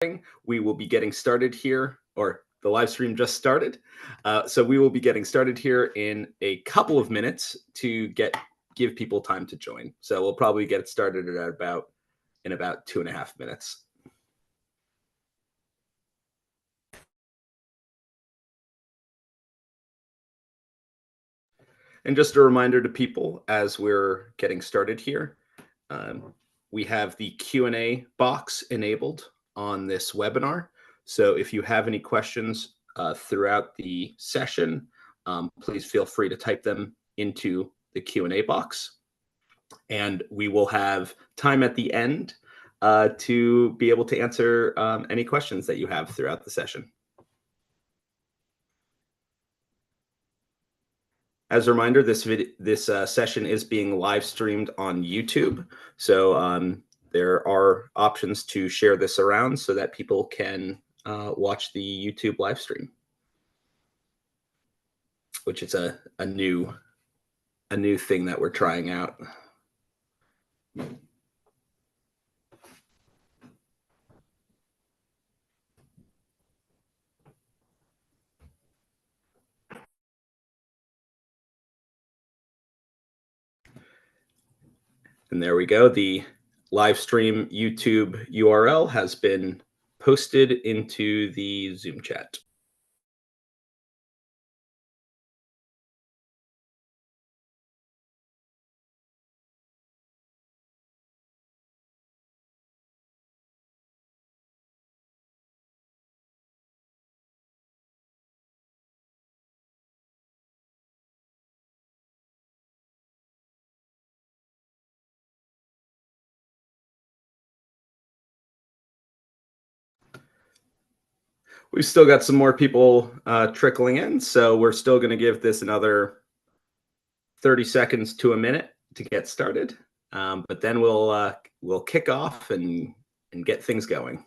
We will be getting started here, or the live stream just started. So we will be getting started here in a couple of minutes to give people time to join. So we'll probably get started in about 2.5 minutes. And just a reminder to people as we're getting started here, we have the Q&A box enabled on this webinar. So if you have any questions throughout the session, please feel free to type them into the Q&A box. And we will have time at the end to be able to answer any questions that you have throughout the session. As a reminder, this session is being live streamed on YouTube. So there are options to share this around so that people can watch the YouTube live stream, which is a new thing that we're trying out. And there we go. The live stream YouTube URL has been posted into the Zoom chat. We've still got some more people trickling in, so we're still going to give this another 30 seconds to a minute to get started, but then we'll kick off and get things going.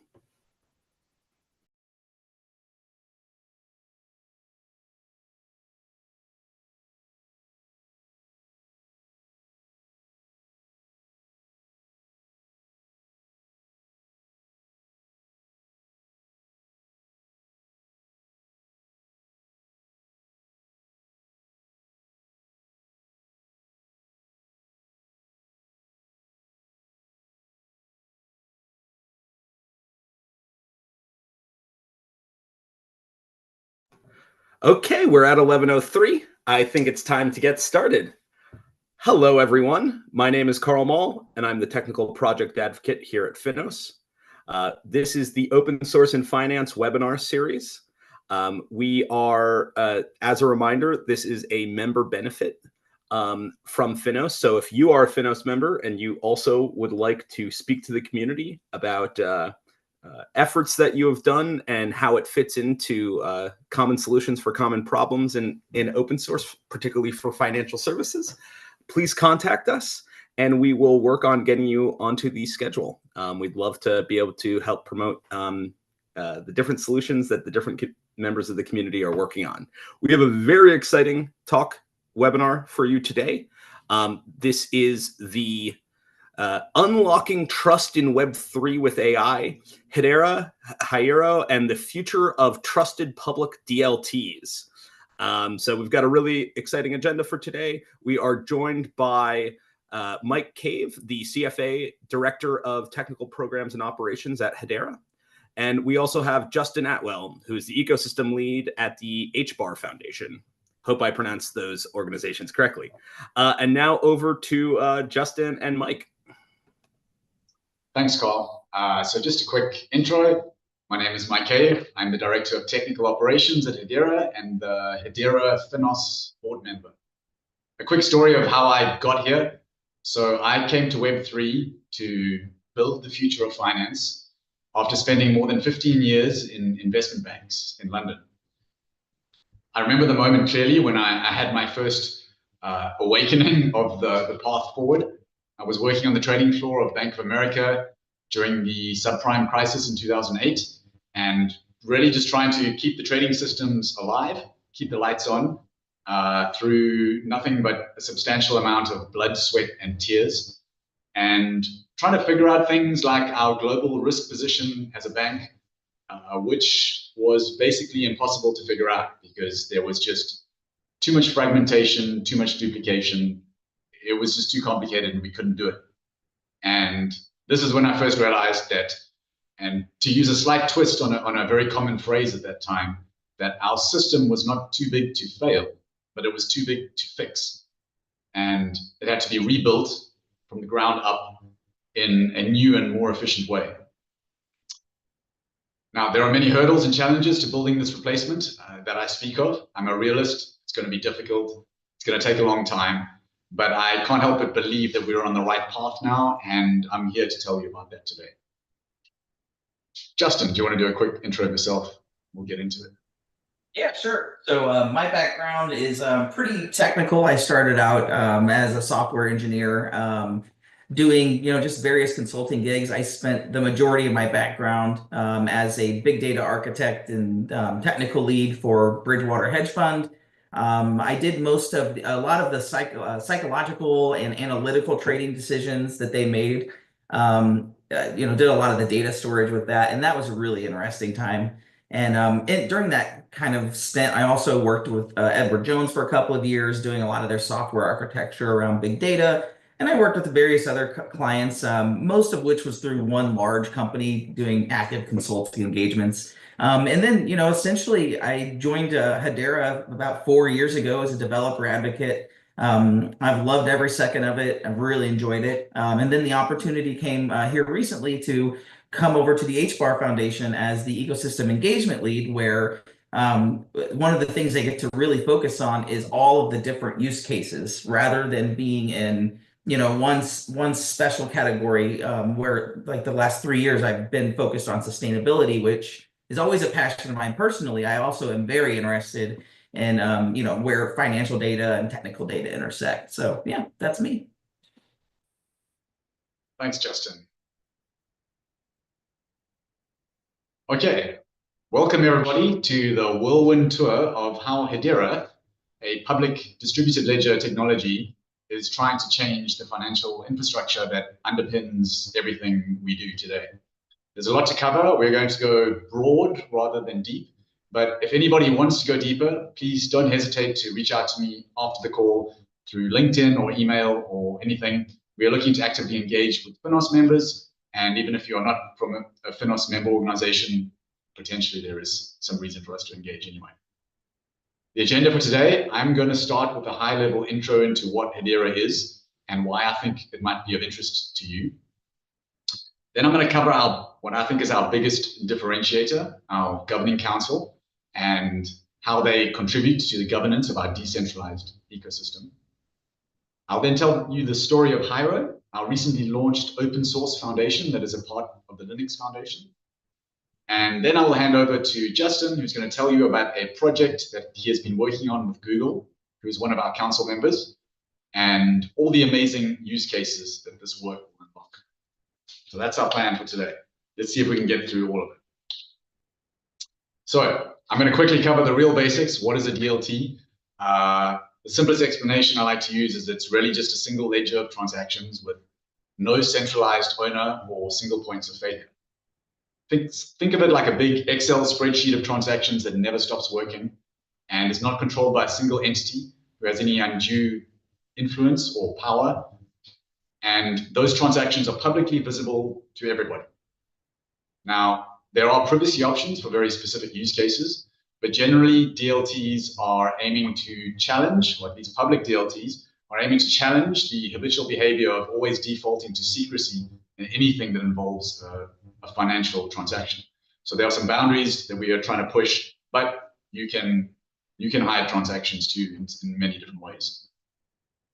Okay, we're at 11:03. I think it's time to get started. Hello, everyone. My name is Carl Mall, and I'm the Technical Project Advocate here at Finos. This is the Open Source in Finance webinar series. We are, as a reminder, this is a member benefit from Finos. So if you are a Finos member and you also would like to speak to the community about efforts that you have done and how it fits into common solutions for common problems in open source, particularly for financial services, please contact us and we will work on getting you onto the schedule. We'd love to be able to help promote the different solutions that the different members of the community are working on. We have a very exciting talk webinar for you today. This is the Unlocking Trust in Web3 with AI, Hedera, and the Future of Trusted Public DLTs. So we've got a really exciting agenda for today. We are joined by Mike Cave, the CFA Director of Technical Programs and Operations at Hedera. And we also have Justin Atwell, who is the Ecosystem Lead at the HBAR Foundation. Hope I pronounced those organizations correctly. And now over to Justin and Mike. Thanks, Carl. So just a quick intro. My name is Mike Cave. I'm the Director of Technical Operations at Hedera and the Hedera Finos board member. A quick story of how I got here. So I came to Web3 to build the future of finance after spending more than 15 years in investment banks in London. I remember the moment clearly when I had my first awakening of the path forward. I was working on the trading floor of Bank of America during the subprime crisis in 2008, and really just trying to keep the trading systems alive, keep the lights on, through nothing but a substantial amount of blood, sweat, and tears, and trying to figure out things like our global risk position as a bank, which was basically impossible to figure out because there was just too much fragmentation, too much duplication. It was just too complicated and we couldn't do it. And this is when I first realized that, and to use a slight twist on a very common phrase at that time, that our system was not too big to fail, but it was too big to fix. And it had to be rebuilt from the ground up in a new and more efficient way. Now, there are many hurdles and challenges to building this replacement that I speak of. I'm a realist. It's going to be difficult. It's going to take a long time. But I can't help but believe that we're on the right path now, and I'm here to tell you about that today. Justin, do you want to do a quick intro of yourself? We'll get into it. Yeah, sure. So my background is pretty technical. I started out as a software engineer, doing just various consulting gigs. I spent the majority of my background as a big data architect and technical lead for Bridgewater Hedge Fund. I did a lot of the psychological and analytical trading decisions that they made. Did a lot of the data storage with that, and that was a really interesting time. And during that kind of stint, I also worked with Edward Jones for a couple of years, doing a lot of their software architecture around big data. And I worked with various other clients, most of which was through one large company doing active consulting engagements. And then, essentially, I joined Hedera about 4 years ago as a developer advocate. I've loved every second of it. I've really enjoyed it. And then the opportunity came here recently to come over to the HBAR Foundation as the ecosystem engagement lead, where one of the things they get to really focus on is all of the different use cases rather than being in one special category, where like the last 3 years I've been focused on sustainability, which is always a passion of mine personally. I also am very interested in where financial data and technical data intersect. So yeah, that's me. Thanks, Justin. Okay, welcome everybody to the whirlwind tour of how Hedera, a public distributed ledger technology, is trying to change the financial infrastructure that underpins everything we do today. There's a lot to cover. We're going to go broad rather than deep. But if anybody wants to go deeper, please don't hesitate to reach out to me after the call through LinkedIn or email or anything. We are looking to actively engage with Finos members. And even if you're not from a Finos member organization, potentially there is some reason for us to engage anyway. The agenda for today, I'm going to start with a high-level intro into what Hedera is and why I think it might be of interest to you. Then I'm going to cover what I think is our biggest differentiator, our governing council, and how they contribute to the governance of our decentralized ecosystem. I'll then tell you the story of Hyro, our recently launched open source foundation that is a part of the Linux Foundation. And then I will hand over to Justin, who's going to tell you about a project that he has been working on with Google, who is one of our council members, and all the amazing use cases that this work will unlock. So that's our plan for today. Let's see if we can get through all of it. So I'm going to quickly cover the real basics. What is a DLT? The simplest explanation I like to use is it's really just a single ledger of transactions with no centralized owner or single points of failure. Think of it like a big Excel spreadsheet of transactions that never stops working and is not controlled by a single entity who has any undue influence or power. And those transactions are publicly visible to everybody. Now, there are privacy options for very specific use cases, but generally DLTs are aiming to challenge, or at least public DLTs, are aiming to challenge the habitual behavior of always defaulting to secrecy in anything that involves a financial transaction. So there are some boundaries that we are trying to push, but you can hide transactions too in many different ways.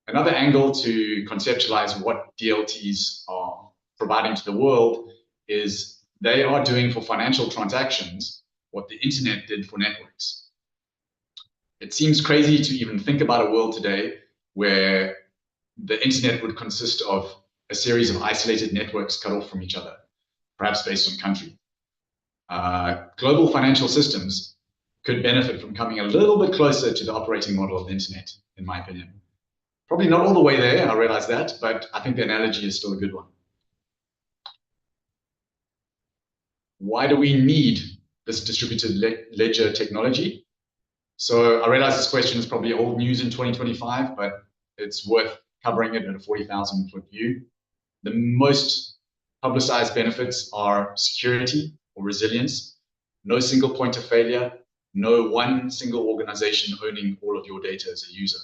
Another angle to conceptualize what DLTs are providing to the world is they are doing for financial transactions what the internet did for networks. It seems crazy to even think about a world today where the internet would consist of a series of isolated networks cut off from each other, perhaps based on country. Global financial systems could benefit from coming a little bit closer to the operating model of the internet, in my opinion. Probably not all the way there, I realize that, but I think the analogy is still a good one. Why do we need this distributed ledger technology. So I realize this question is probably old news in 2025, but it's worth covering it in a 40,000-foot view. The most publicized benefits are security or resilience, no single point of failure, no one single organization owning all of your data as a user.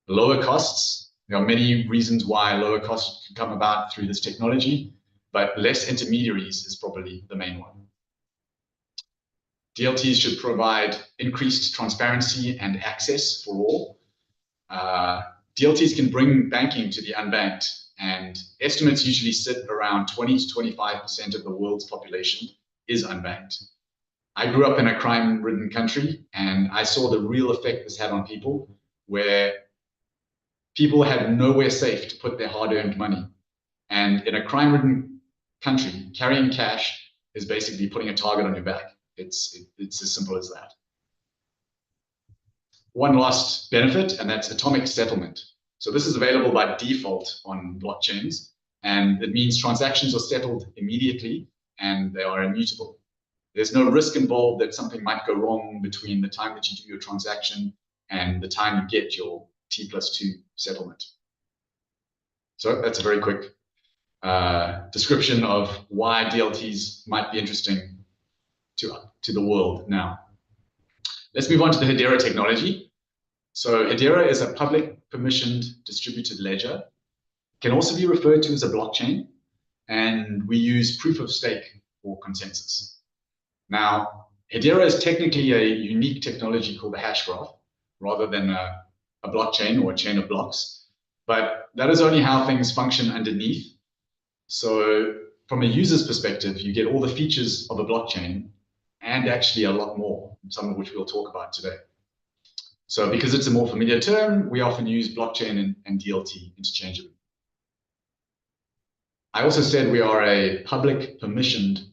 Lower costs. There are many reasons why lower costs can come about through this technology, but less intermediaries is probably the main one. DLTs should provide increased transparency and access for all. DLTs can bring banking to the unbanked, and estimates usually sit around 20 to 25% of the world's population is unbanked. I grew up in a crime-ridden country, and I saw the real effect this had on people, where people had nowhere safe to put their hard-earned money. And in a crime-ridden country, carrying cash is basically putting a target on your back. It's as simple as that. One last benefit, and that's atomic settlement. So this is available by default on blockchains, and it means transactions are settled immediately and they are immutable. There's no risk involved that something might go wrong between the time that you do your transaction and the time you get your T+2 settlement. So that's a very quick description of why DLTs might be interesting to the world now. Let's move on to the Hedera technology. So Hedera is a public permissioned distributed ledger. It can also be referred to as a blockchain, and we use proof of stake or consensus. Now, Hedera is technically a unique technology called a hash graph, rather than a blockchain or a chain of blocks, but that is only how things function underneath. So from a user's perspective, you get all the features of a blockchain and actually a lot more, some of which we'll talk about today. So because it's a more familiar term, we often use blockchain and DLT interchangeably. I also said we are a public permissioned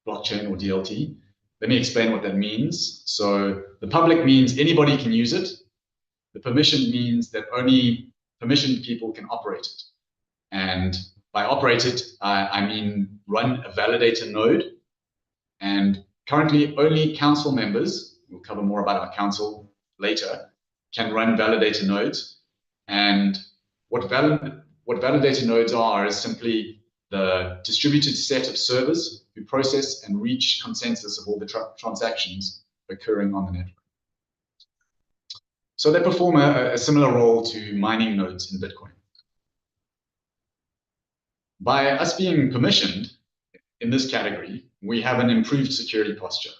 blockchain or DLT. Let me explain what that means. So the public means anybody can use it. The permission means that only permissioned people can operate it. And by operate it, I mean run a validator node. And currently only council members, we'll cover more about our council later, can run validator nodes. And what validator nodes are is simply the distributed set of servers who process and reach consensus of all the transactions occurring on the network. So they perform a similar role to mining nodes in Bitcoin. By us being permissioned in this category, we have an improved security posture.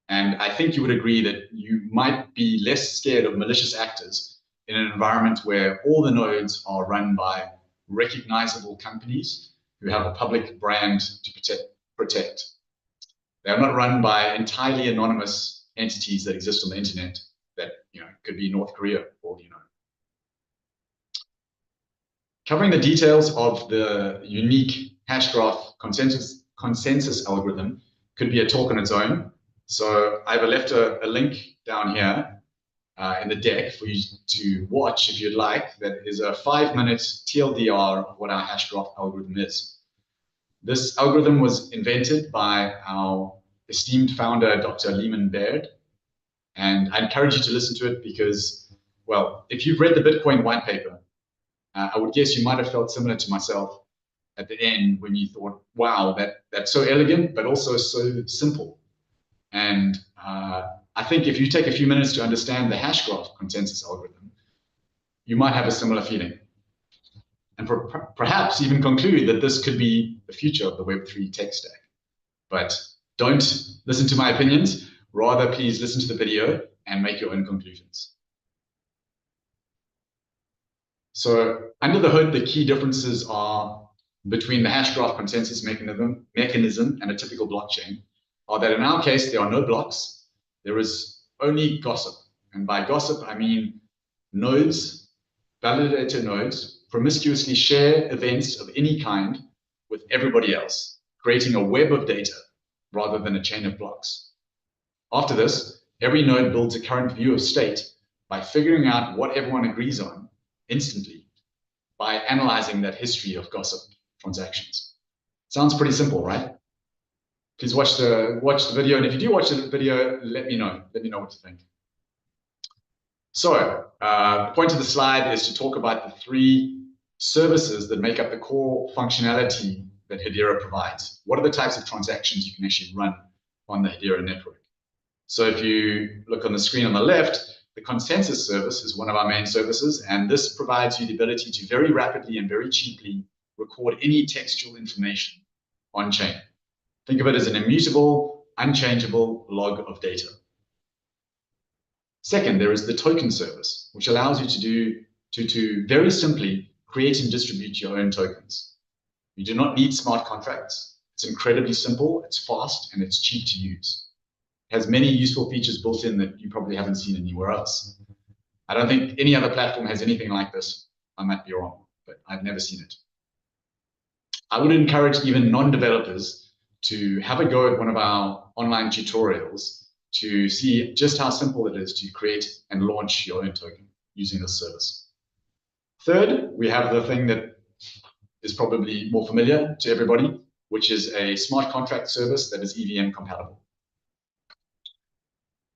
And I think you would agree that you might be less scared of malicious actors in an environment where all the nodes are run by recognizable companies who have a public brand to protect. They are not run by entirely anonymous entities that exist on the internet that could be North Korea, or Covering the details of the unique hash graph consensus algorithm could be a talk on its own. So I've left a link down here in the deck for you to watch if you'd like. That is a 5-minute TLDR of what our hash graph algorithm is. This algorithm was invented by our esteemed founder, Dr. Lehman Baird. And I encourage you to listen to it because, well, if you've read the Bitcoin white paper, I would guess you might have felt similar to myself at the end when you thought, wow, that's so elegant, but also so simple. And I think if you take a few minutes to understand the hash graph consensus algorithm, you might have a similar feeling. And perhaps even conclude that this could be the future of the Web3 tech stack. But don't listen to my opinions. Rather, please listen to the video and make your own conclusions. So under the hood, the key differences are between the hash graph consensus mechanism and a typical blockchain are that in our case, there are no blocks. There is only gossip. And by gossip, I mean nodes, validator nodes, promiscuously share events of any kind with everybody else, creating a web of data rather than a chain of blocks. After this, every node builds a current view of state by figuring out what everyone agrees on instantly by analyzing that history of gossip transactions. Sounds pretty simple, right? please watch the video. And if you do watch the video, let me know. Let me know what you think. So the point of the slide is to talk about the 3 services that make up the core functionality that Hedera provides. What are the types of transactions you can actually run on the Hedera network? So if you look on the screen on the left, the consensus service is one of our main services, and this provides you the ability to very rapidly and very cheaply record any textual information on chain. Think of it as an immutable, unchangeable log of data. Second, there is the token service, which allows you to very simply create and distribute your own tokens. You do not need smart contracts. It's incredibly simple, it's fast, and it's cheap to use. It has many useful features built in that you probably haven't seen anywhere else. I don't think any other platform has anything like this. I might be wrong, but I've never seen it. I would encourage even non-developers to have a go at one of our online tutorials to see just how simple it is to create and launch your own token using this service. Third, we have the thing that is probably more familiar to everybody, which is a smart contract service that is EVM compatible.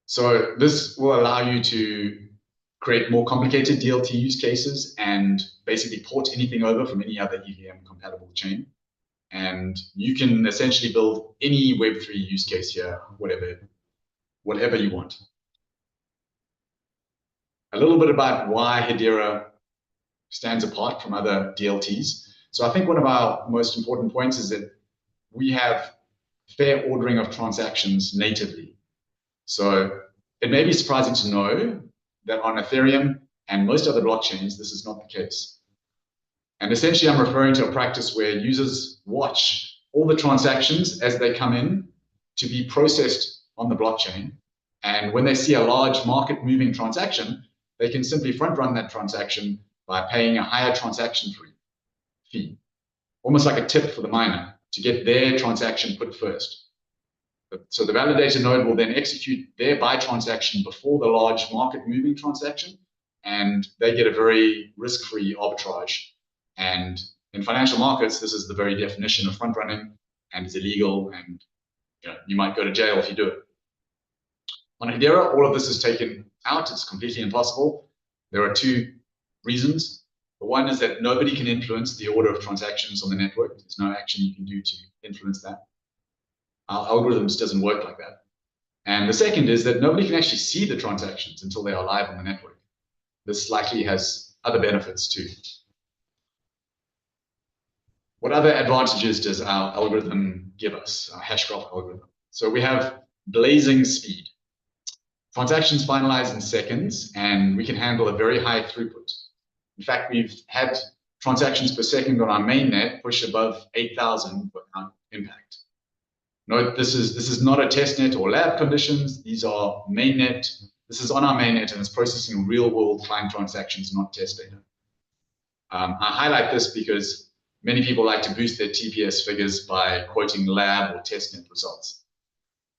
So this will allow you to create more complicated DLT use cases and basically port anything over from any other EVM compatible chain. And you can essentially build any Web3 use case here, whatever you want. A little bit about why Hedera stands apart from other DLTs. So I think one of our most important points is that we have fair ordering of transactions natively. So it may be surprising to know that on Ethereum and most other blockchains, this is not the case. And essentially, I'm referring to a practice where users watch all the transactions as they come in to be processed on the blockchain. And when they see a large market-moving transaction, they can simply front-run that transaction by paying a higher transaction fee, almost like a tip for the miner to get their transaction put first. So the validator node will then execute their buy transaction before the large market-moving transaction, and they get a very risk-free arbitrage. And in financial markets, this is the very definition of front-running, and it's illegal, and you might go to jail if you do it. On Hedera, all of this is taken out. It's completely impossible. There are 2 reasons. The one is that nobody can influence the order of transactions on the network. There's no action you can do to influence that. Our algorithms doesn't work like that. And the second is that nobody can actually see the transactions until they are live on the network. This likely has other benefits too. What other advantages does our algorithm give us, our hashgraph algorithm? So we have blazing speed. Transactions finalize in seconds, and we can handle a very high throughput. In fact, we've had transactions per second on our mainnet push above 8,000 without impact. Note, this is not a testnet or lab conditions. These are mainnet. This is on our mainnet, and it's processing real-world client transactions, not test data. I highlight this because many people like to boost their TPS figures by quoting lab or testnet results.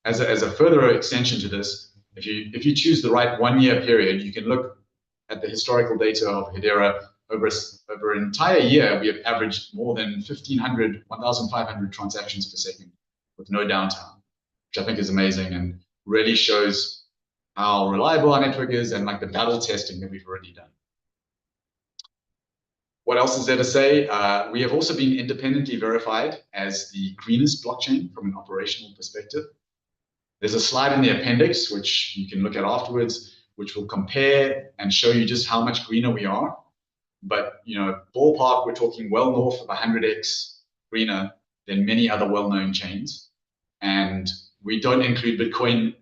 As a further extension to this, if you choose the right 1-year period, you can look at the historical data of Hedera. Over an entire year, we have averaged more than 1,500 transactions per second with no downtime, which I think is amazing and really shows how reliable our network is and like the battle testing that we've already done. What else is there to say? We have also been independently verified as the greenest blockchain from an operational perspective. There's a slide in the appendix, which you can look at afterwards, which will compare and show you just how much greener we are. But, ballpark, we're talking well north of 100x greener than many other well-known chains. And we don't include Bitcoin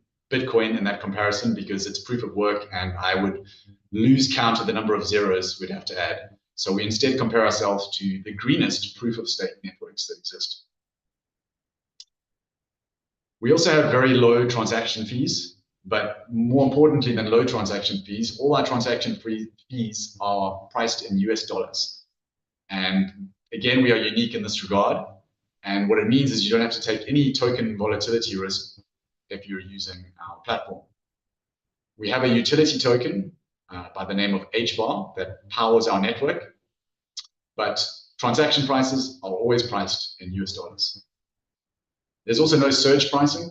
in that comparison because it's proof of work, and I would lose count of the number of zeros we'd have to add. So we instead compare ourselves to the greenest proof-of-stake networks that exist. We also have very low transaction fees, but more importantly than low transaction fees, all our transaction fees are priced in US dollars. And again, we are unique in this regard. And what it means is you don't have to take any token volatility risk if you're using our platform. We have a utility token by the name of HBAR that powers our network, but transaction prices are always priced in US dollars. There's also no surge pricing,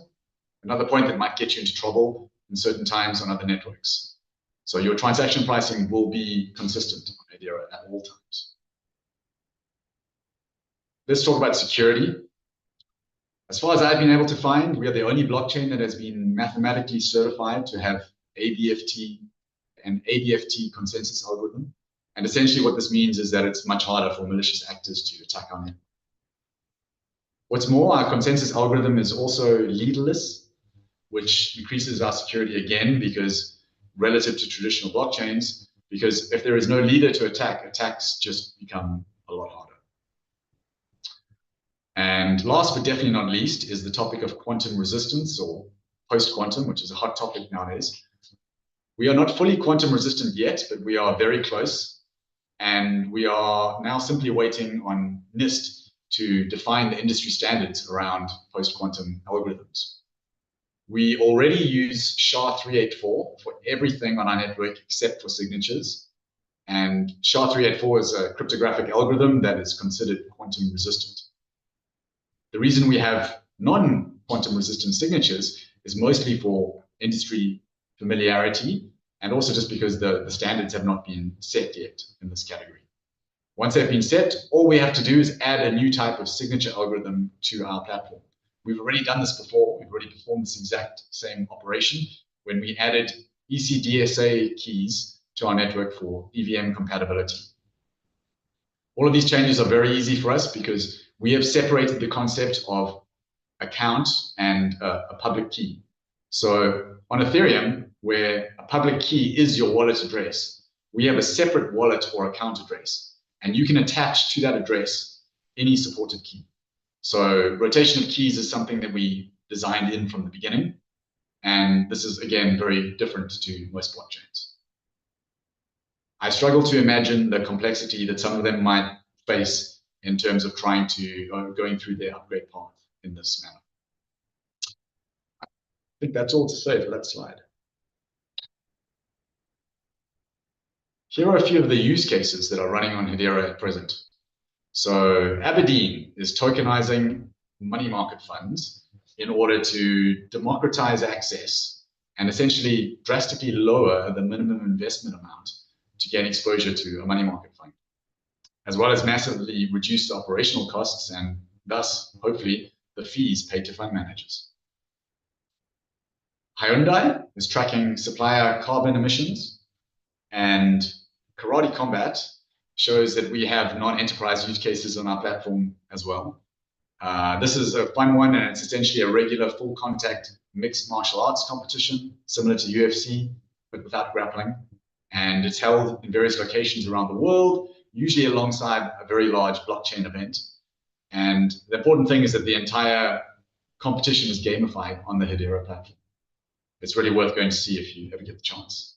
another point that might get you into trouble in certain times on other networks. So your transaction pricing will be consistent on Hedera at all times. Let's talk about security. As far as I've been able to find, we are the only blockchain that has been mathematically certified to have ABFT and ADFT consensus algorithm. And essentially what this means is that it's much harder for malicious actors to attack our network. What's more, our consensus algorithm is also leaderless, which increases our security again because relative to traditional blockchains, because if there is no leader to attack, attacks just become a lot harder. And last but definitely not least is the topic of quantum resistance or post-quantum, which is a hot topic nowadays. We are not fully quantum resistant yet, but we are very close. And we are now simply waiting on NIST to define the industry standards around post-quantum algorithms. We already use SHA-384 for everything on our network except for signatures. And SHA-384 is a cryptographic algorithm that is considered quantum resistant. The reason we have non-quantum resistant signatures is mostly for industry familiarity and also just because the standards have not been set yet in this category. Once they've been set, all we have to do is add a new type of signature algorithm to our platform. We've already done this before. We've already performed this exact same operation when we added ECDSA keys to our network for EVM compatibility. All of these changes are very easy for us because we have separated the concept of account and a public key. So on Ethereum, where a public key is your wallet address, we have a separate wallet or account address, and you can attach to that address any supported key. So rotation of keys is something that we designed in from the beginning. And this is, again, very different to most blockchains. I struggle to imagine the complexity that some of them might face in terms of trying to going through their upgrade path in this manner. I think that's all to say for that slide. Here are a few of the use cases that are running on Hedera at present. So Aberdeen is tokenizing money market funds in order to democratize access and essentially drastically lower the minimum investment amount to gain exposure to a money market fund, as well as massively reduce the operational costs and thus, hopefully, the fees paid to fund managers. Hyundai is tracking supplier carbon emissions, and Karate Combat shows that we have non-enterprise use cases on our platform as well. This is a fun one, and it's essentially a regular full contact mixed martial arts competition, similar to UFC, but without grappling. And it's held in various locations around the world, usually alongside a very large blockchain event. And the important thing is that the entire competition is gamified on the Hedera platform. It's really worth going to see if you ever get the chance.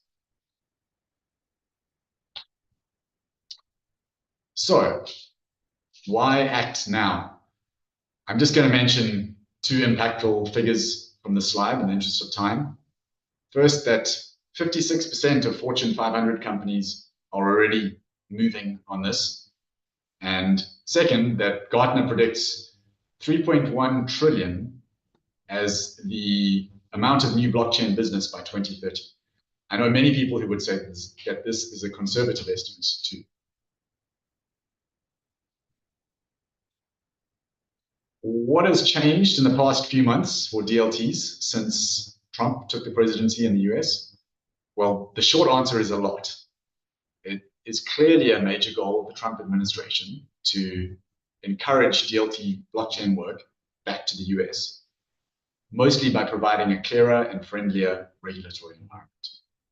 So, why act now? I'm just going to mention two impactful figures from the slide in the interest of time. First, that 56% of Fortune 500 companies are already moving on this. And second, that Gartner predicts 3.1 trillion as the amount of new blockchain business by 2030. I know many people who would say that this is a conservative estimate too. What has changed in the past few months for DLTs since Trump took the presidency in the US? Well, the short answer is a lot. It is clearly a major goal of the Trump administration to encourage DLT blockchain work back to the US, mostly by providing a clearer and friendlier regulatory environment.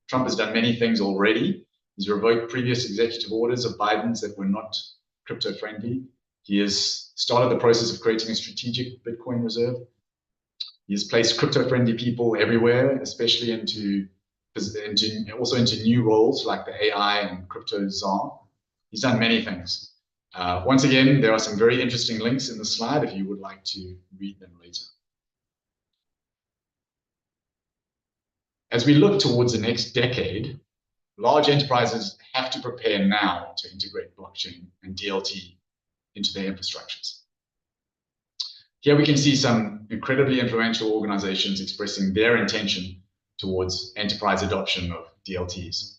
Trump has done many things already. He's revoked previous executive orders of Biden's that were not crypto-friendly. He has started the process of creating a strategic Bitcoin reserve. He has placed crypto-friendly people everywhere, especially into new roles like the AI and crypto czar. He's done many things. Once again, there are some very interesting links in the slide if you would like to read them later. As we look towards the next decade, large enterprises have to prepare now to integrate blockchain and DLT into their infrastructures. Here we can see some incredibly influential organizations expressing their intention towards enterprise adoption of DLTs.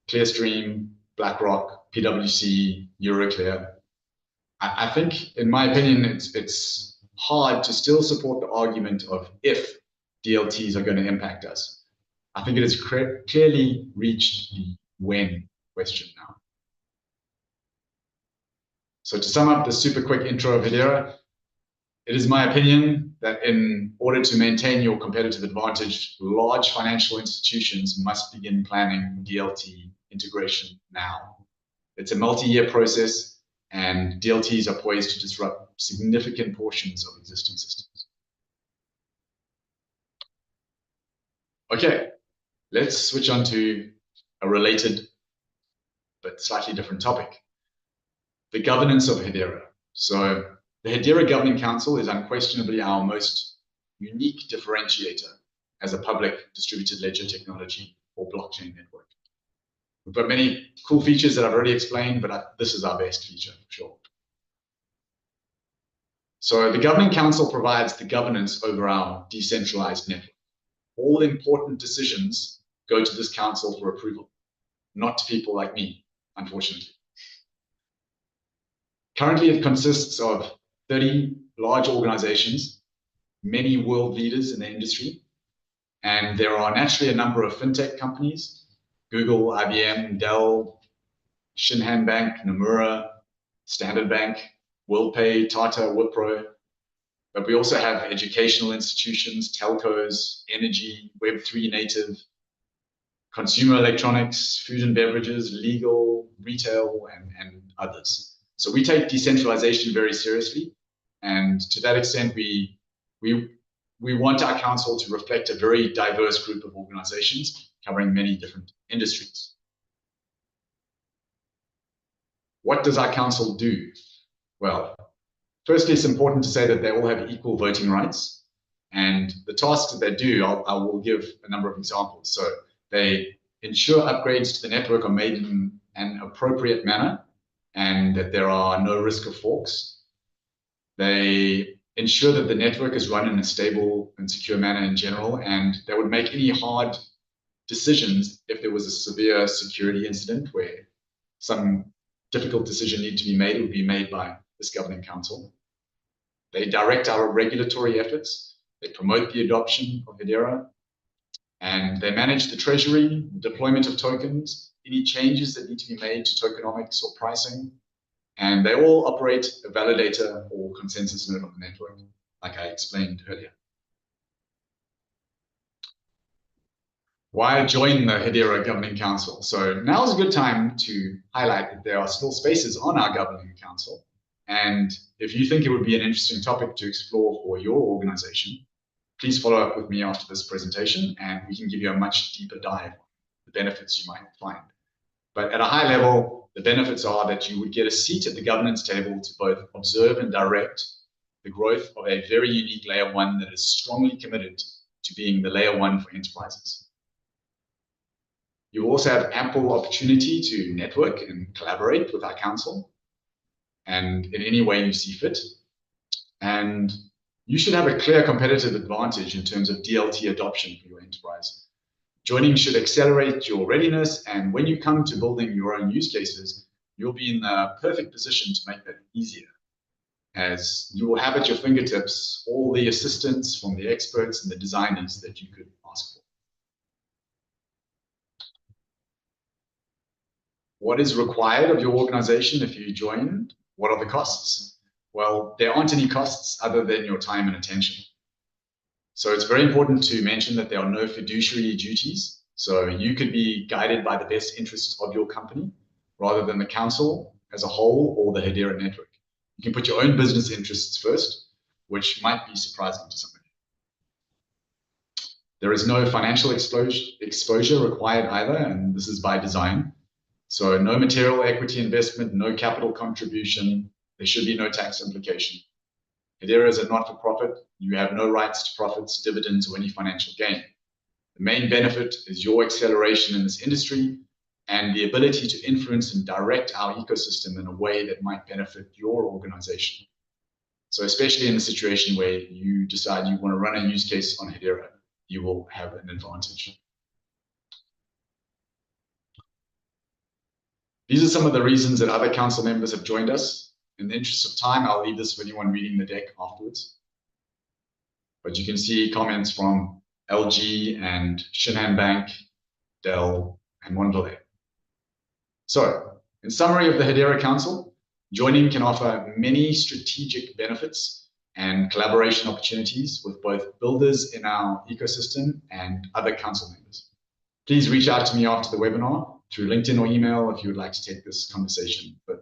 Clearstream, BlackRock, PwC, Euroclear. I think, in my opinion, it's hard to still support the argument of if DLTs are going to impact us. I think it has clearly reached the when question now. So to sum up the super quick intro of Hedera, it is my opinion that in order to maintain your competitive advantage, large financial institutions must begin planning DLT integration now. It's a multi-year process, and DLTs are poised to disrupt significant portions of existing systems. Okay, let's switch on to a related but slightly different topic: the governance of Hedera. So the Hedera Governing Council is unquestionably our most unique differentiator as a public distributed ledger technology or blockchain network. We've got many cool features that I've already explained, but this is our best feature for sure. So the Governing Council provides the governance over our decentralized network. All important decisions go to this council for approval, not to people like me, unfortunately. Currently, it consists of 30 large organizations, many world leaders in the industry, and there are naturally a number of fintech companies: Google, IBM, Dell, Shinhan Bank, Nomura, Standard Bank, WorldPay, Tata, Wipro. But we also have educational institutions, telcos, energy, Web3 native, consumer electronics, food and beverages, legal, retail, and others. So we take decentralization very seriously, and to that extent, we want our council to reflect a very diverse group of organizations covering many different industries. What does our council do? Well, firstly, it's important to say that they all have equal voting rights, and the tasks that they do, I will give a number of examples. So they ensure upgrades to the network are made in an appropriate manner and that there are no risk of forks. They ensure that the network is run in a stable and secure manner in general, and they would make any hard decisions if there was a severe security incident where some difficult decision needed to be made. It would be made by this Governing Council. They direct our regulatory efforts. They promote the adoption of Hedera, and they manage the treasury, deployment of tokens, any changes that need to be made to tokenomics or pricing. And they all operate a validator or consensus node on the network, like I explained earlier. Why join the Hedera Governing Council? So now is a good time to highlight that there are still spaces on our Governing Council. And if you think it would be an interesting topic to explore for your organization, please follow up with me after this presentation, and we can give you a much deeper dive on the benefits you might find. But at a high level, the benefits are that you would get a seat at the governance table to both observe and direct the growth of a very unique layer one that is strongly committed to being the layer one for enterprises. You also have ample opportunity to network and collaborate with our council, and in any way you see fit. And you should have a clear competitive advantage in terms of DLT adoption for your enterprise. Joining should accelerate your readiness, and when you come to building your own use cases, you'll be in the perfect position to make that easier, as you will have at your fingertips all the assistance from the experts and the designers that you could ask for. What is required of your organization if you join? What are the costs? Well, there aren't any costs other than your time and attention. So it's very important to mention that there are no fiduciary duties. So you could be guided by the best interests of your company rather than the council as a whole or the Hedera network. You can put your own business interests first, which might be surprising to somebody. There is no financial exposure required either, and this is by design. So no material equity investment, no capital contribution. There should be no tax implication. Hedera is a not-for-profit. You have no rights to profits, dividends, or any financial gain. The main benefit is your acceleration in this industry and the ability to influence and direct our ecosystem in a way that might benefit your organization. So especially in the situation where you decide you want to run a use case on Hedera, you will have an advantage. These are some of the reasons that other council members have joined us. In the interest of time, I'll leave this for anyone reading the deck afterwards. But you can see comments from LG and Shinhan Bank, Dell, and Mondelez. So, in summary of the Hedera Council, joining can offer many strategic benefits and collaboration opportunities with both builders in our ecosystem and other council members. Please reach out to me after the webinar through LinkedIn or email if you would like to take this conversation further.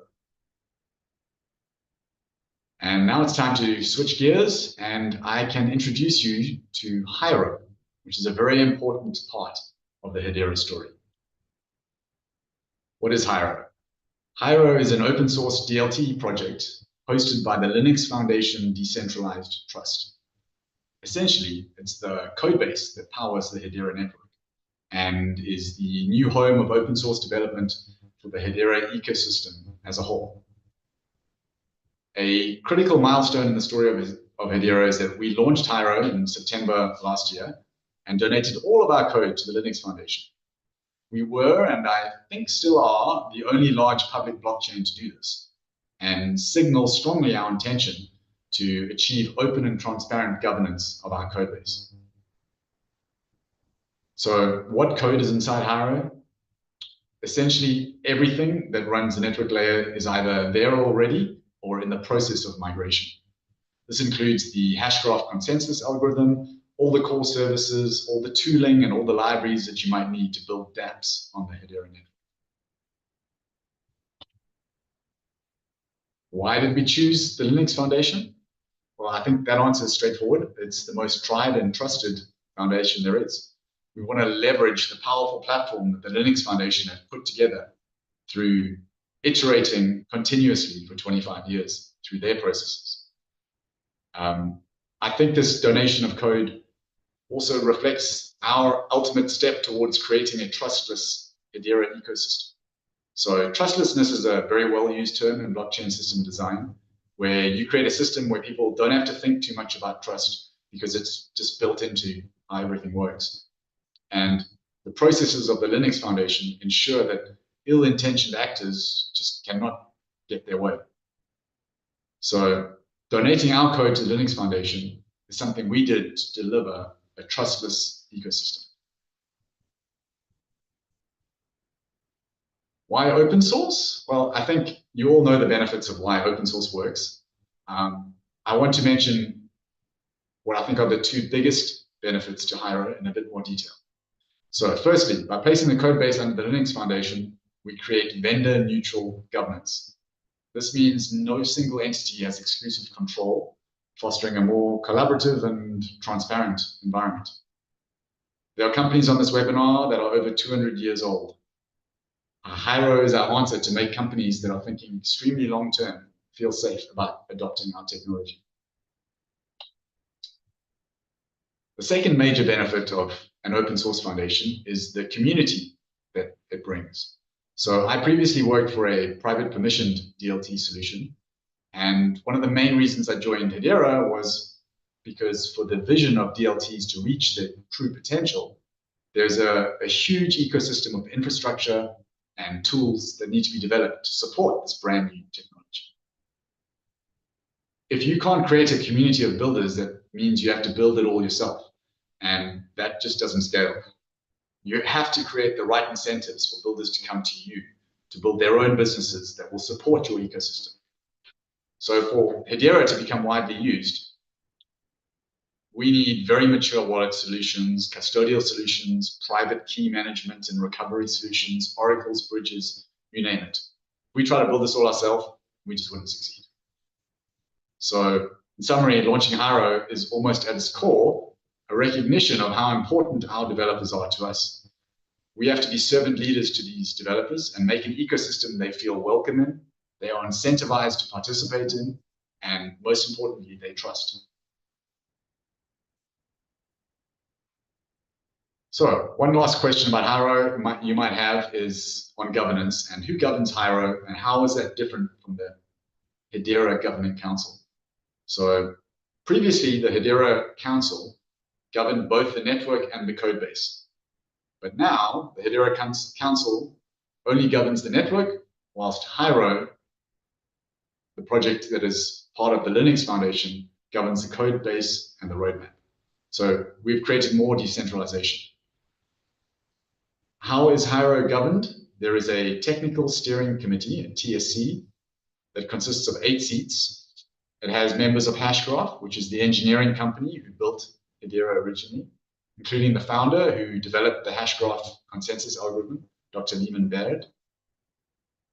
And now it's time to switch gears, and I can introduce you to Hedera, which is a very important part of the Hedera story. What is Hedera? Hedera is an open source DLT project hosted by the Linux Foundation Decentralized Trust. Essentially, it's the codebase that powers the Hedera network and is the new home of open source development for the Hedera ecosystem as a whole. A critical milestone in the story of Hedera is that we launched Hedera in September last year and donated all of our code to the Linux Foundation. We were, and I think still are, the only large public blockchain to do this, and signal strongly our intention to achieve open and transparent governance of our codebase. So what code is inside Hedera? Essentially, everything that runs the network layer is either there already or in the process of migration. This includes the hashgraph consensus algorithm, all the core services, all the tooling, and all the libraries that you might need to build dApps on the Hedera network. Why did we choose the Linux Foundation? Well, I think that answer is straightforward. It's the most tried and trusted foundation there is. We want to leverage the powerful platform that the Linux Foundation has put together through iterating continuously for 25 years through their processes. I think this donation of code also reflects our ultimate step towards creating a trustless Hedera ecosystem. So trustlessness is a very well-used term in blockchain system design, where you create a system where people don't have to think too much about trust because it's just built into how everything works. And the processes of the Linux Foundation ensure that ill-intentioned actors just cannot get their way. So donating our code to the Linux Foundation is something we did to deliver a trustless ecosystem. Why open source? Well, I think you all know the benefits of why open source works. I want to mention what I think are the two biggest benefits to Hedera in a bit more detail. So firstly, by placing the code base under the Linux Foundation, we create vendor-neutral governance. This means no single entity has exclusive control, fostering a more collaborative and transparent environment. There are companies on this webinar that are over 200 years old. Hedera is our answer to make companies that are thinking extremely long-term feel safe about adopting our technology. The second major benefit of an open source foundation is the community that it brings. So I previously worked for a private permissioned DLT solution. And one of the main reasons I joined Hedera was because for the vision of DLTs to reach their true potential, there's a huge ecosystem of infrastructure and tools that need to be developed to support this brand new technology. If you can't create a community of builders, that means you have to build it all yourself. And that just doesn't scale. You have to create the right incentives for builders to come to you to build their own businesses that will support your ecosystem. So for Hedera to become widely used, we need very mature wallet solutions, custodial solutions, private key management and recovery solutions, oracles, bridges, you name it. If we try to build this all ourselves, we just wouldn't succeed. So in summary, launching Hedera is almost at its core a recognition of how important our developers are to us. We have to be servant leaders to these developers and make an ecosystem they feel welcome in, they are incentivized to participate in, and most importantly, they trust. So one last question about Hedera you might have is on governance, and who governs Hedera and how is that different from the Hedera Governing Council? So previously, the Hedera Council governed both the network and the code base. But now the Hedera Council only governs the network, whilst Hyro, the project that is part of the Linux Foundation, governs the code base and the roadmap. So we've created more decentralization. How is Hyro governed? There is a technical steering committee, a TSC, that consists of 8 seats. It has members of Hashgraph, which is the engineering company who built Hedera originally, including the founder who developed the Hashgraph consensus algorithm, Dr. Lehman Baird.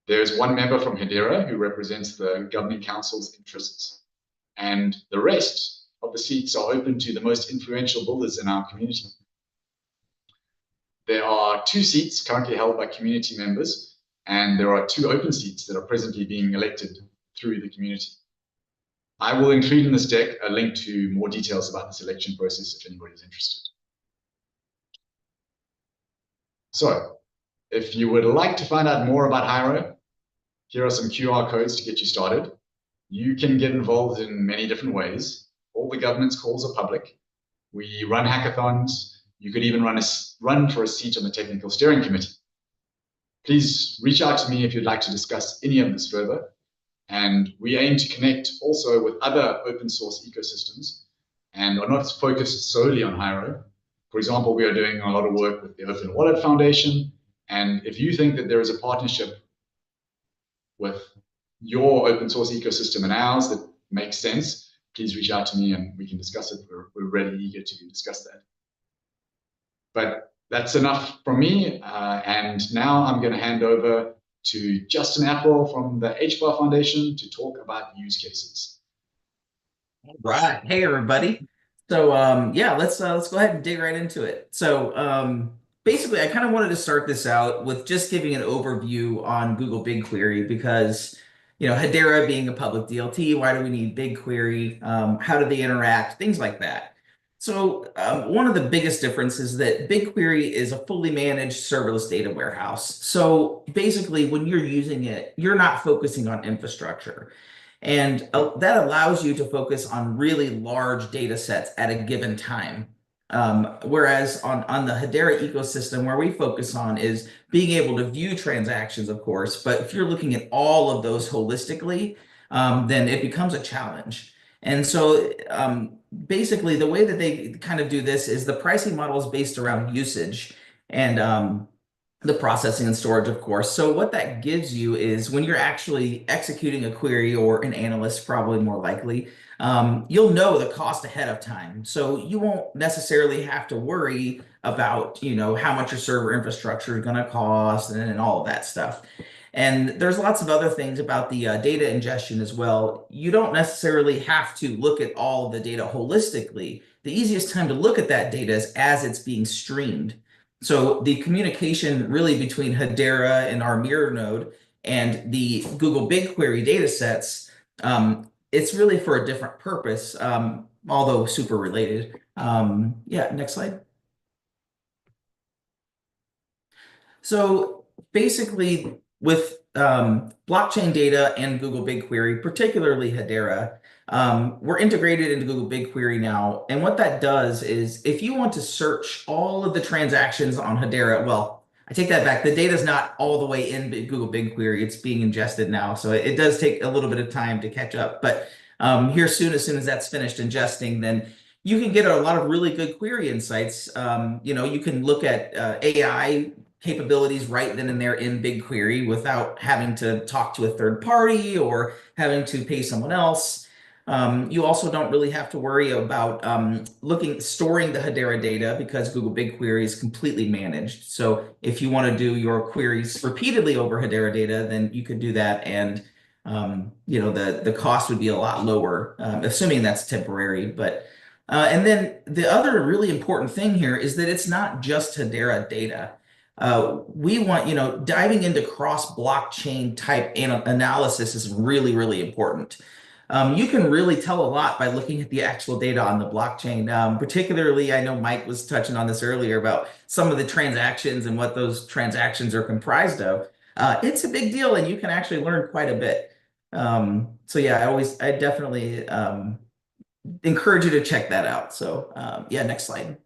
There's one member from Hedera who represents the governing council's interests, and the rest of the seats are open to the most influential builders in our community. There are 2 seats currently held by community members, and there are 2 open seats that are presently being elected through the community. I will include in this deck a link to more details about the selection process if anybody is interested. So, if you would like to find out more about Hyro, here are some QR codes to get you started. You can get involved in many different ways. All the governance calls are public. We run hackathons. You could even run for a seat on the technical steering committee. Please reach out to me if you'd like to discuss any of this further. And we aim to connect also with other open source ecosystems and are not focused solely on Hyro. For example, we are doing a lot of work with the Open Wallet Foundation. And if you think that there is a partnership with your open source ecosystem and ours that makes sense, please reach out to me and we can discuss it. We're really eager to discuss that. But that's enough from me. And now I'm going to hand over to Justin Apple from the HBAR Foundation to talk about use cases. Right. Hey, everybody. So yeah, let's go ahead and dig right into it. So basically, I kind of wanted to start this out with just giving an overview on Google BigQuery because, Hedera being a public DLT, why do we need BigQuery? How do they interact? Things like that. So one of the biggest differences is that BigQuery is a fully managed serverless data warehouse. So basically, when you're using it, you're not focusing on infrastructure. And that allows you to focus on really large data sets at a given time. Whereas on the Hedera ecosystem, where we focus on is being able to view transactions, of course, but if you're looking at all of those holistically, then it becomes a challenge. And so basically, the way that they kind of do this is the pricing model is based around usage and the processing and storage, of course. So what that gives you is when you're actually executing a query, or an analyst probably more likely, you'll know the cost ahead of time. So you won't necessarily have to worry about, how much your server infrastructure is going to cost and all of that stuff. And there's lots of other things about the data ingestion as well. You don't necessarily have to look at all of the data holistically. The easiest time to look at that data is as it's being streamed. So the communication really between Hedera and our mirror node and the Google BigQuery data sets, it's really for a different purpose, although super related. Yeah, next slide. So basically, with blockchain data and Google BigQuery, particularly Hedera, we're integrated into Google BigQuery now. And what that does is if you want to search all of the transactions on Hedera, well, I take that back. The data is not all the way in Google BigQuery. It's being ingested now. So it does take a little bit of time to catch up. But here as soon as that's finished ingesting, then you can get a lot of really good query insights. You can look at AI capabilities right then and there in BigQuery without having to talk to a third party or having to pay someone else. You also don't really have to worry about storing the Hedera data because Google BigQuery is completely managed. So if you want to do your queries repeatedly over Hedera data, then you could do that, and the cost would be a lot lower, assuming that's temporary. But and then the other really important thing here is that it's not just Hedera data. We want, diving into cross-blockchain type analysis is really, really important. You can really tell a lot by looking at the actual data on the blockchain. Particularly, I know Mike was touching on this earlier about some of the transactions and what those transactions are comprised of. It's a big deal, and you can actually learn quite a bit. So yeah, I definitely encourage you to check that out. So yeah, next slide.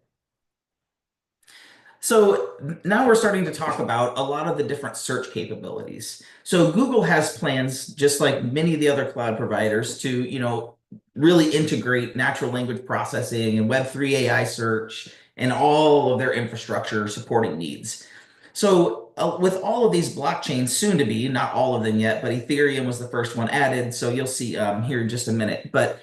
So now we're starting to talk about a lot of the different search capabilities. So Google has plans, just like many of the other cloud providers, to, really integrate natural language processing and Web3 AI search and all of their infrastructure supporting needs. So with all of these blockchains soon to be, not all of them yet, but Ethereum was the first one added. So you'll see here in just a minute. But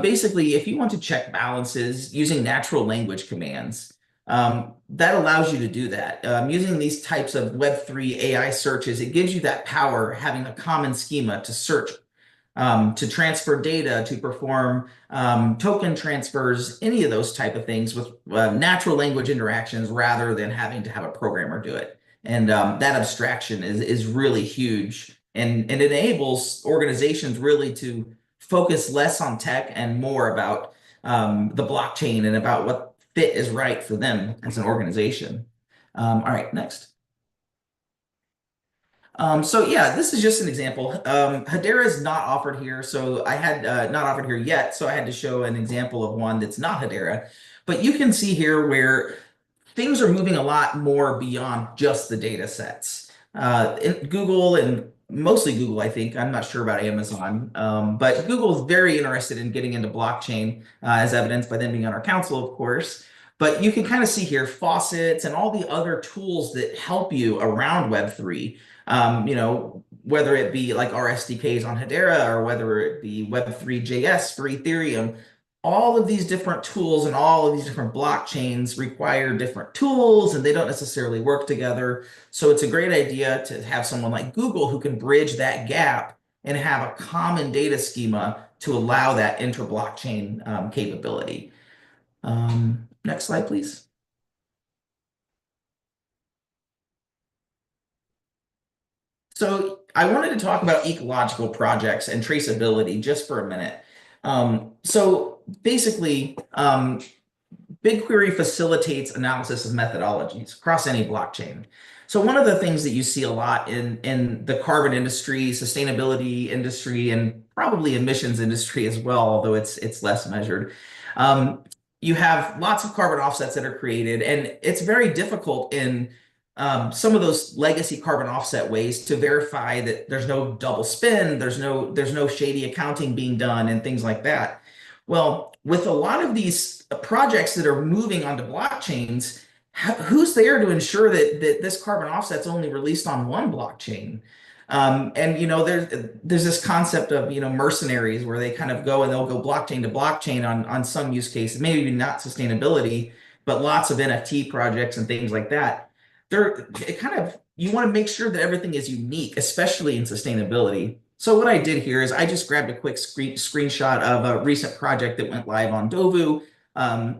basically, if you want to check balances using natural language commands, that allows you to do that. Using these types of Web3 AI searches, it gives you that power, having a common schema to search, to transfer data, to perform token transfers, any of those type of things with natural language interactions rather than having to have a programmer do it. And that abstraction is really huge. And it enables organizations really to focus less on tech and more about the blockchain and about what fit is right for them as an organization. All right, next. So yeah, this is just an example. Hedera is not offered here, so I had not offered here yet, so I had to show an example of one that's not Hedera. But you can see here where things are moving a lot more beyond just the data sets. Google and mostly Google, I think. I'm not sure about Amazon, but Google is very interested in getting into blockchain, as evidenced by them being on our council, of course. But you can kind of see here faucets and all the other tools that help you around Web3. Whether it be like our SDKs on Hedera or whether it be Web3.js for Ethereum, all of these different tools and all of these different blockchains require different tools and they don't necessarily work together. So it's a great idea to have someone like Google who can bridge that gap and have a common data schema to allow that inter-blockchain capability. Next slide, please. So I wanted to talk about ecological projects and traceability just for a minute. So basically, BigQuery facilitates analysis of methodologies across any blockchain. So one of the things that you see a lot in the carbon industry, sustainability industry, and probably emissions industry as well, although it's less measured, you have lots of carbon offsets that are created, and it's very difficult in some of those legacy carbon offset ways to verify that there's no double spend, there's no shady accounting being done, and things like that. Well, with a lot of these projects that are moving onto blockchains, who's there to ensure that this carbon offset's only released on one blockchain? And there's this concept of mercenaries where they kind of go and they'll go blockchain to blockchain on some use cases, maybe not sustainability, but lots of NFT projects and things like that. You want to make sure that everything is unique, especially in sustainability. So what I did here is I just grabbed a quick screenshot of a recent project that went live on Dovu.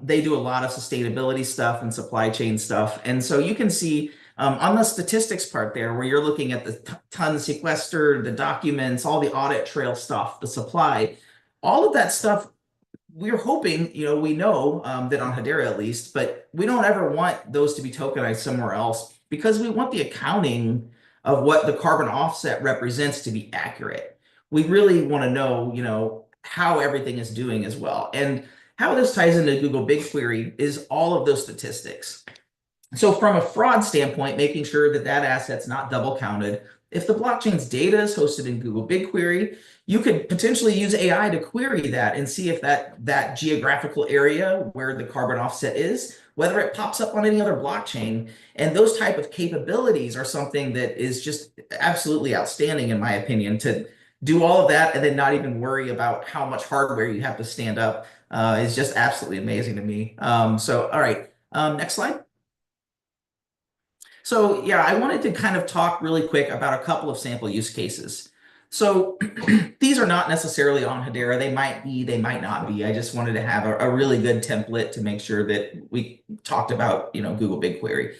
They do a lot of sustainability stuff and supply chain stuff. And so you can see on the statistics part there, where you're looking at the tons sequestered, the documents, all the audit trail stuff, the supply, all of that stuff, we're hoping, we know that on Hedera at least, but we don't ever want those to be tokenized somewhere else because we want the accounting of what the carbon offset represents to be accurate. We really want to know, how everything is doing as well. And how this ties into Google BigQuery is all of those statistics. So from a fraud standpoint, making sure that asset's not double counted. If the blockchain's data is hosted in Google BigQuery, you could potentially use AI to query that and see if that geographical area where the carbon offset is, whether it pops up on any other blockchain. And those type of capabilities are something that is just absolutely outstanding, in my opinion, to do all of that and then not even worry about how much hardware you have to stand up is just absolutely amazing to me. So, all right, next slide. So yeah, I wanted to kind of talk really quick about a couple of sample use cases. So these are not necessarily on Hedera. They might be, they might not be. I just wanted to have a really good template to make sure that we talked about, Google BigQuery.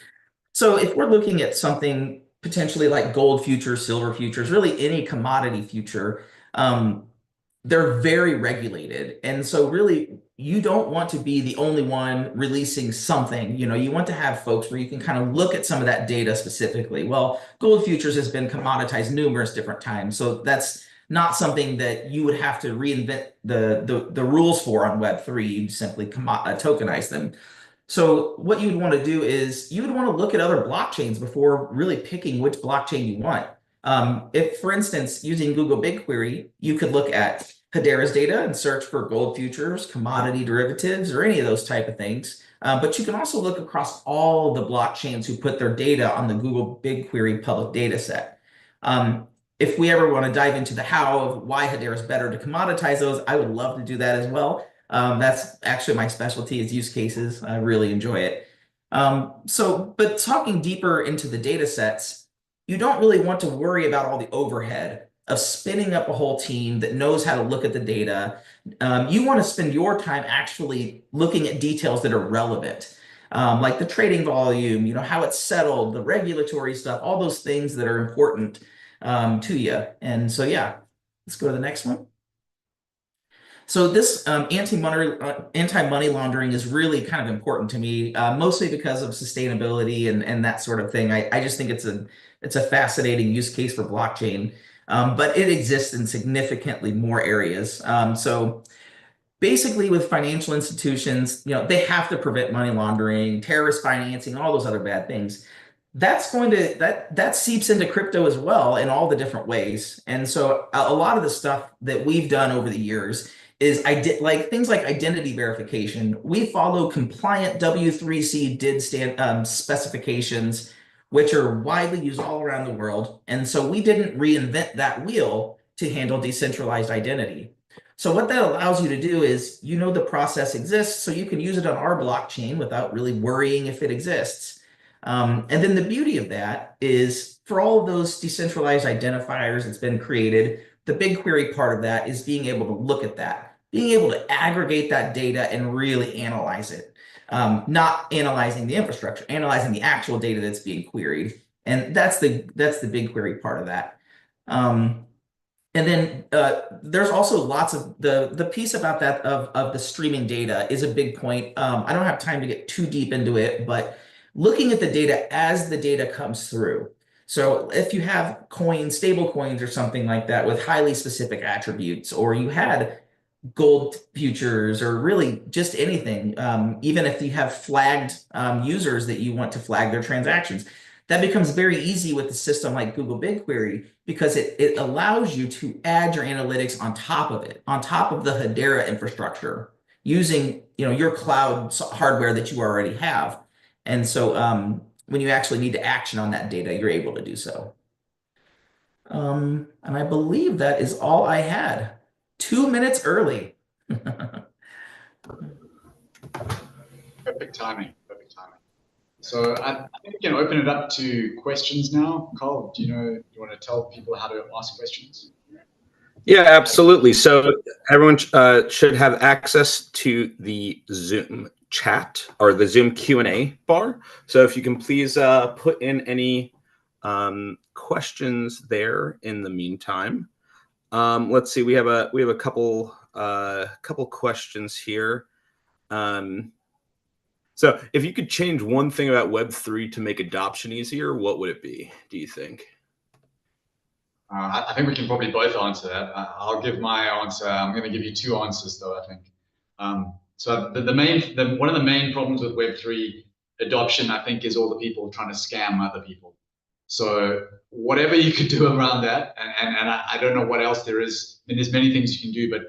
So if we're looking at something potentially like gold futures, silver futures, really any commodity future, they're very regulated. And so really, you don't want to be the only one releasing something. You want to have folks where you can kind of look at some of that data specifically. Well, gold futures has been commoditized numerous different times. So that's not something that you would have to reinvent the rules for on Web3. You'd simply tokenize them. So what you'd want to do is you would want to look at other blockchains before really picking which blockchain you want. If, for instance, using Google BigQuery, you could look at Hedera's data and search for gold futures, commodity derivatives, or any of those type of things. But you can also look across all the blockchains who put their data on the Google BigQuery public data set. If we ever want to dive into the how of why Hedera is better to commoditize those, I would love to do that as well. That's actually my specialty is use cases. I really enjoy it. But talking deeper into the data sets, you don't really want to worry about all the overhead of spinning up a whole team that knows how to look at the data. You want to spend your time actually looking at details that are relevant, like the trading volume, how it's settled, the regulatory stuff, all those things that are important to you. And so, yeah, let's go to the next one. So this anti-money laundering is really kind of important to me, mostly because of sustainability and that sort of thing. I just think it's a fascinating use case for blockchain, but it exists in significantly more areas. So basically with financial institutions, they have to prevent money laundering, terrorist financing, all those other bad things. That seeps into crypto as well in all the different ways. And so a lot of the stuff that we've done over the years is like things like identity verification. We follow compliant W3C DID specifications, which are widely used all around the world. And so we didn't reinvent that wheel to handle decentralized identity. So what that allows you to do is, the process exists, so you can use it on our blockchain without really worrying if it exists. And then the beauty of that is for all of those decentralized identifiers that's been created, the BigQuery part of that is being able to look at that, being able to aggregate that data and really analyze it. Not analyzing the infrastructure, analyzing the actual data that's being queried. And that's the BigQuery part of that. And then there's also lots of the piece about that of the streaming data is a big point. I don't have time to get too deep into it, but looking at the data as the data comes through. So if you have stable coins or something like that with highly specific attributes, or you had gold futures or really just anything, even if you have flagged users that you want to flag their transactions, that becomes very easy with a system like Google BigQuery because it allows you to add your analytics on top of it, on top of the Hedera infrastructure, using your cloud hardware that you already have. And so when you actually need to action on that data, you're able to do so. And I believe that is all I had. 2 minutes early. Perfect timing. Perfect timing. So I think we can open it up to questions now. Carl, do you want to tell people how to ask questions? Yeah, absolutely. So everyone should have access to the Zoom chat or the Zoom Q&A bar. So if you can please put in any questions there in the meantime. Let's see. We have a couple questions here. So if you could change one thing about Web3 to make adoption easier, what would it be, do you think? I think we can probably both answer that. I'll give my answer. I'm going to give you two answers, though, I think. So one of the main problems with Web3 adoption, I think, is all the people trying to scam other people. So whatever you could do around that, and I don't know what else there is. I mean, there's many things you can do, but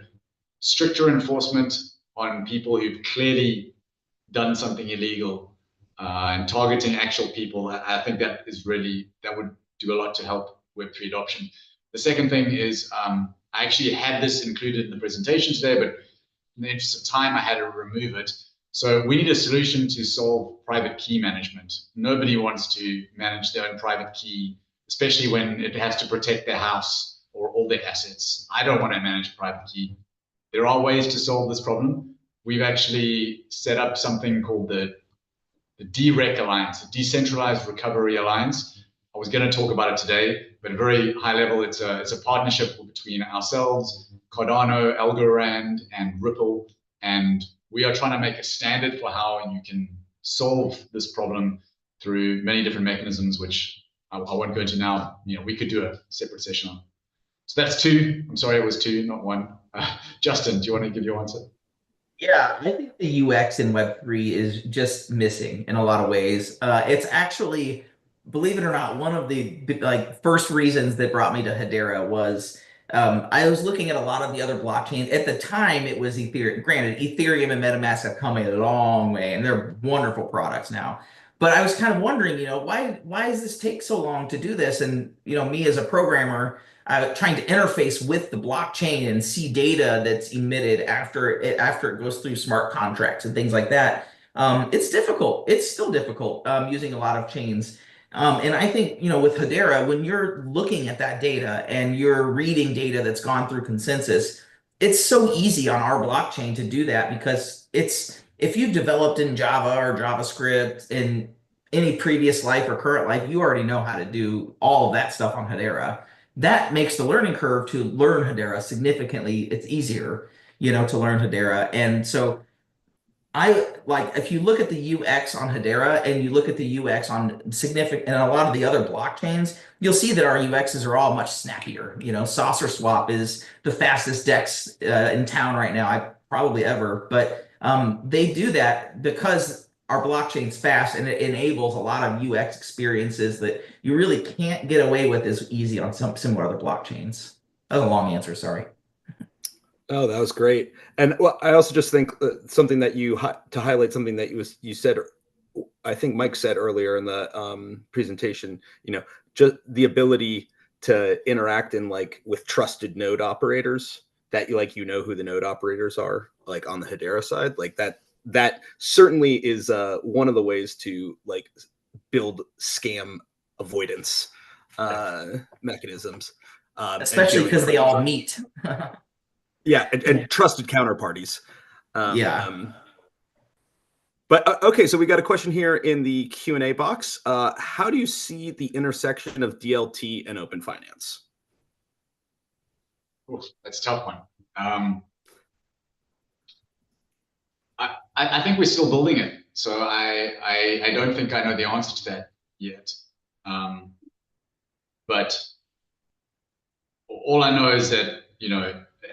stricter enforcement on people who've clearly done something illegal and targeting actual people, I think that would do a lot to help Web3 adoption. The second thing is I actually had this included in the presentation today, but in the interest of time, I had to remove it. So we need a solution to solve private key management. Nobody wants to manage their own private key, especially when it has to protect their house or all their assets. I don't want to manage private key. There are ways to solve this problem. We've actually set up something called the DREC Alliance, the Decentralized Recovery Alliance. I was going to talk about it today, but at a very high level, it's a partnership between ourselves, Cardano, Algorand, and Ripple, and we are trying to make a standard for how you can solve this problem through many different mechanisms, which I won't go into now. We could do a separate session on. So that's two. I'm sorry, it was two, not one. Justin, do you want to give your answer? Yeah, I think the UX in Web3 is just missing in a lot of ways. It's actually, believe it or not, one of the like first reasons that brought me to Hedera was I was looking at a lot of the other blockchains. At the time, it was Ethereum. Granted, Ethereum and MetaMask have come a long way, and they're wonderful products now. But I was kind of wondering, why does this take so long to do this? And me as a programmer, trying to interface with the blockchain and see data that's emitted after it goes through smart contracts and things like that. It's difficult. It's still difficult using a lot of chains. And I think, with Hedera, when you're looking at that data and you're reading data that's gone through consensus, it's so easy on our blockchain to do that because if you've developed in Java or JavaScript in any previous life or current life, you already know how to do all of that stuff on Hedera. That makes the learning curve to learn Hedera significantly. It's easier, to learn Hedera. And so I like if you look at the UX on Hedera and you look at the UX on significant and a lot of the other blockchains, you'll see that our UXs are all much snappier. Saucer Swap is the fastest DEX in town right now, I probably ever. But they do that because our blockchain's fast and it enables a lot of UX experiences that you really can't get away with as easy on some similar other blockchains. That was a long answer, sorry. Oh, that was great. And well, I also just think something that to highlight something that you said, I think Mike said earlier in the presentation, just the ability to interact in with trusted node operators that who the node operators are on the Hedera side, that certainly is one of the ways to build scam avoidance mechanisms. Especially because they all meet. Yeah, and trusted counterparties. Yeah. But okay, so we got a question here in the Q&A box. How do you see the intersection of DLT and open finance? Ooh, that's a tough one. I think we're still building it, so I don't think I know the answer to that yet. But all I know is that,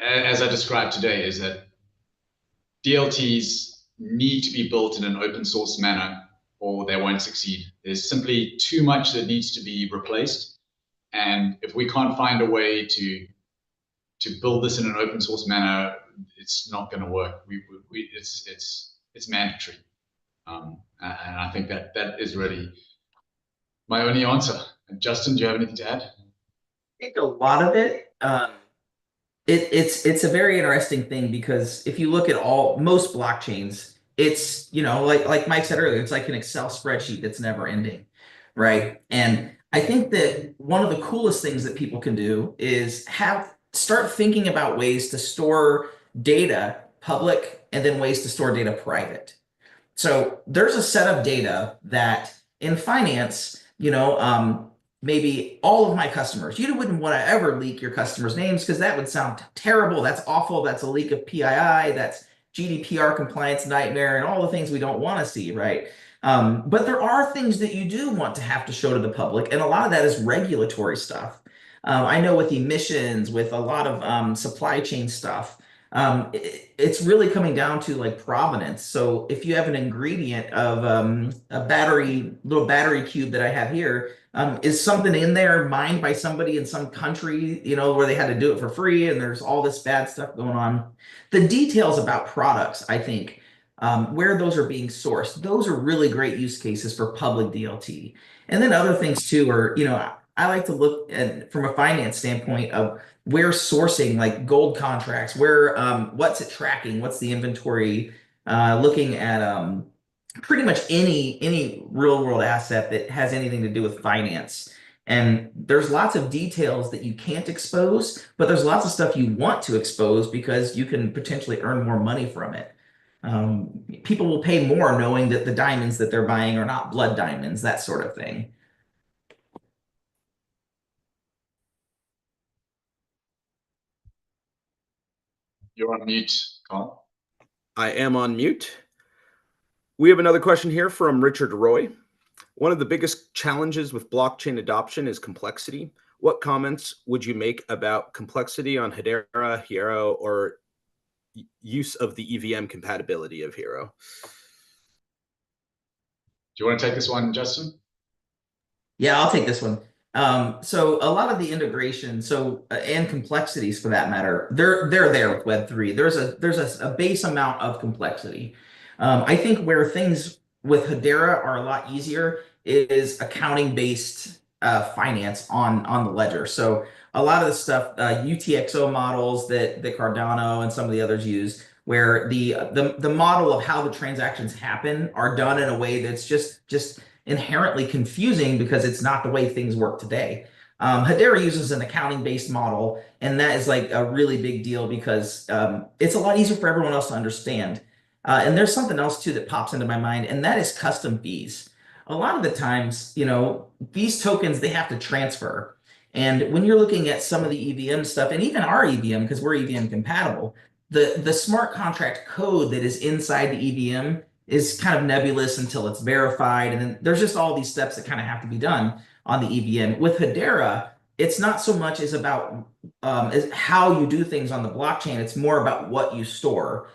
as I described today, is that DLTs need to be built in an open source manner or they won't succeed. There's simply too much that needs to be replaced. And if we can't find a way to build this in an open source manner, it's not going to work. It's mandatory. And I think that is really my only answer. And Justin, do you have anything to add? I think a lot of it, it's a very interesting thing because if you look at most blockchains, it's like Mike said earlier, it's like an Excel spreadsheet that's never ending, right? And I think that one of the coolest things that people can do is start thinking about ways to store data public and then ways to store data private. So there's a set of data that in finance, maybe all of my customers, you wouldn't want to ever leak your customers' names because that would sound terrible. That's awful. That's a leak of PII. That's GDPR compliance nightmare and all the things we don't want to see, right? But there are things that you do want to have to show to the public, and a lot of that is regulatory stuff. I know with emissions, with a lot of supply chain stuff, it's really coming down to provenance. So if you have an ingredient of a little battery cube that I have here, is something in there mined by somebody in some country, where they had to do it for free and there's all this bad stuff going on. The details about products, I think, where those are being sourced, those are really great use cases for public DLT. And then other things too are, I like to look at from a finance standpoint of where sourcing like gold contracts, what's it tracking, what's the inventory, looking at pretty much any real world asset that has anything to do with finance. And there's lots of details that you can't expose, but there's lots of stuff you want to expose because you can potentially earn more money from it. People will pay more knowing that the diamonds that they're buying are not blood diamonds, that sort of thing. You're on mute, Carl. I am on mute. We have another question here from Richard Roy. One of the biggest challenges with blockchain adoption is complexity. what comments would you make about complexity on Hedera, Hero, or use of the EVM compatibility of Hero? Do you want to take this one, Justin? Yeah, I'll take this one. So a lot of the integration, and complexities for that matter, they're there with Web3. There's a base amount of complexity. I think where things with Hedera are a lot easier is accounting based finance on the ledger. So a lot of the stuff, UTXO models that Cardano and some of the others use, where the model of how the transactions happen are done in a way that's just inherently confusing because it's not the way things work today. Hedera uses an accounting-based model, and that is like a really big deal because it's a lot easier for everyone else to understand. And there's something else too that pops into my mind, and that is custom fees. A lot of the times, these tokens, they have to transfer. And when you're looking at some of the EVM stuff, and even our EVM, because we're EVM compatible, the smart contract code that is inside the EVM is kind of nebulous until it's verified. And then there's just all these steps that kind of have to be done on the EVM. With Hedera, it's not so much as about as how you do things on the blockchain. It's more about what you store.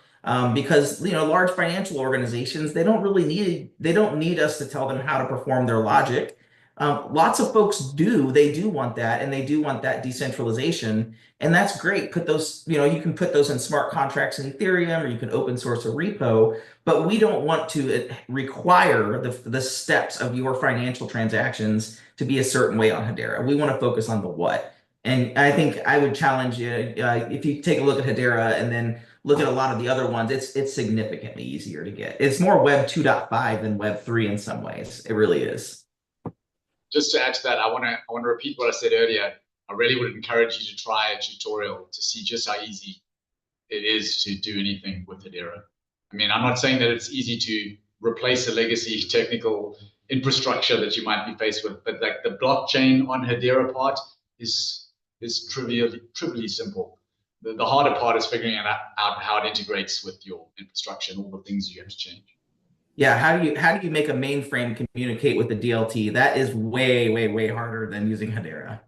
Because large financial organizations, they don't need us to tell them how to perform their logic. Lots of folks do. They do want that, and they do want that decentralization, and that's great. Put those, you can put those in smart contracts in Ethereum, or you can open source a repo. But we don't want to require the steps of your financial transactions to be a certain way on Hedera. We want to focus on the what. And I think I would challenge you, if you take a look at Hedera and then look at a lot of the other ones, it's significantly easier to get. It's more Web 2.5 than Web 3 in some ways. It really is. Just to add to that, I want to repeat what I said earlier. I really would encourage you to try a tutorial to see just how easy it is to do anything with Hedera. I mean, I'm not saying that it's easy to replace a legacy technical infrastructure that you might be faced with, but like the blockchain on Hedera part is trivially simple. The harder part is figuring out how it integrates with your infrastructure and all the things you have to change. Yeah, how do you make a mainframe communicate with the DLT? That is way, way, way harder than using Hedera.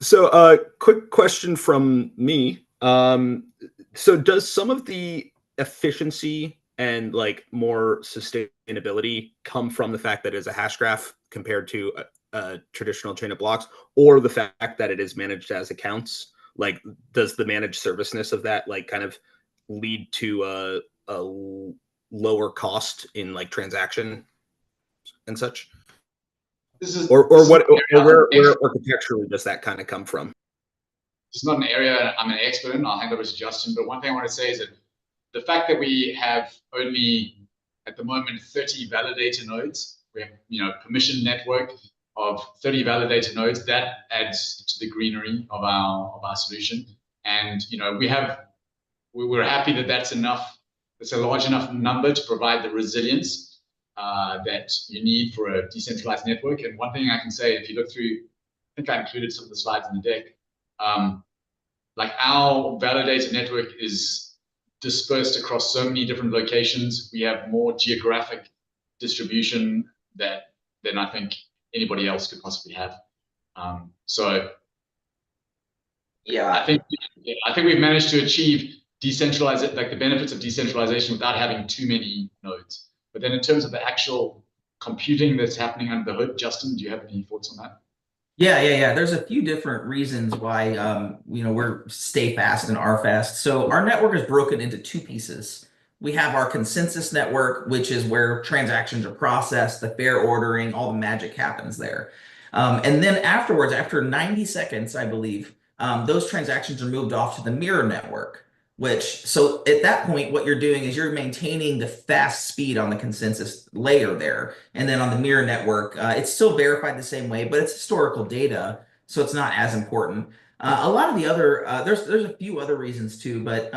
So, quick question from me. So does some of the efficiency and like more sustainability come from the fact that it's a hash graph compared to a traditional chain of blocks, or the fact that it is managed as accounts? Like, does the managed serviceness of that like kind of lead to a lower cost in like transaction and such? Or where architecturally does that kind of come from? It's not an area I'm an expert in. I'll hand over to Justin. But one thing I want to say is that the fact that we have only at the moment 30 validator nodes, we have permission network of 30 validator nodes, that adds to the greenery of our solution. And we're happy that that's enough. It's a large enough number to provide the resilience that you need for a decentralized network. And one thing I can say, if you look through, I think I included some of the slides in the deck, like our validator network is dispersed across so many different locations. We have more geographic distribution than I think anybody else could possibly have. So yeah, I think we've managed to achieve like the benefits of decentralization without having too many nodes. But then in terms of the actual computing that's happening under the hood, Justin, do you have any thoughts on that? Yeah. There's a few different reasons why we're stay fast and are fast. So our network is broken into two pieces. We have our consensus network, which is where transactions are processed, the fair ordering, all the magic happens there. And then afterwards, after 90 seconds, I believe, those transactions are moved off to the mirror network. So at that point, what you're doing is you're maintaining the fast speed on the consensus layer there. And then on the mirror network, it's still verified the same way, but it's historical data, so it's not as important. A lot of the other, there's a few other reasons too, but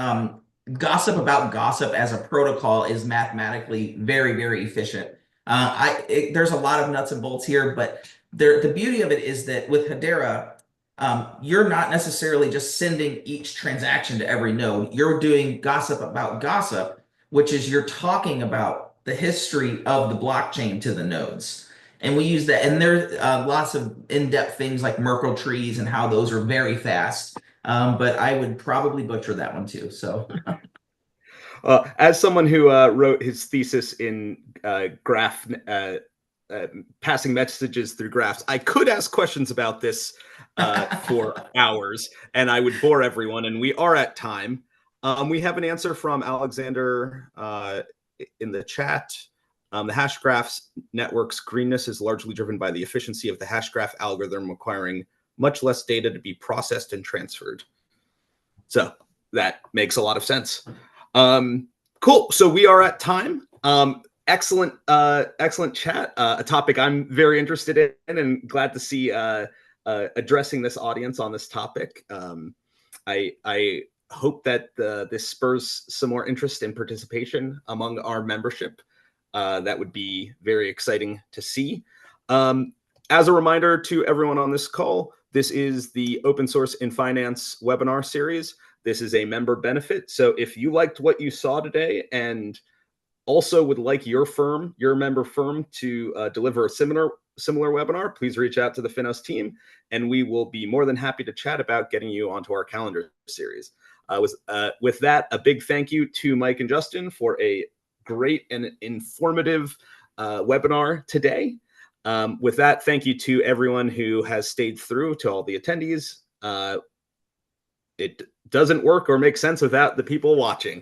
gossip about gossip as a protocol is mathematically very, very efficient. There's a lot of nuts and bolts here, but the beauty of it is that with Hedera, you're not necessarily just sending each transaction to every node. You're doing gossip about gossip, which is you're talking about the history of the blockchain to the nodes. And we use that. And there's lots of in-depth things like Merkle trees and how those are very fast. But I would probably butcher that one too. So as someone who wrote his thesis in graph passing messages through graphs, I could ask questions about this for hours, and I would bore everyone. And we are at time. We have an answer from Alexander in the chat. The hash graphs network's greenness is largely driven by the efficiency of the hash graph algorithm, requiring much less data to be processed and transferred. So that makes a lot of sense. Cool. So we are at time. Excellent chat. A topic I'm very interested in and glad to see addressing this audience on this topic. I hope that this spurs some more interest and participation among our membership. That would be very exciting to see. As a reminder to everyone on this call, this is the Open Source in Finance webinar series. This is a member benefit. So if you liked what you saw today and also would like your firm, your member firm, to deliver a similar webinar, please reach out to the Finos team, and we will be more than happy to chat about getting you onto our calendar series. With that, a big thank you to Mike and Justin for a great and informative webinar today. With that, thank you to everyone who has stayed through, to all the attendees. It doesn't work or make sense without the people watching.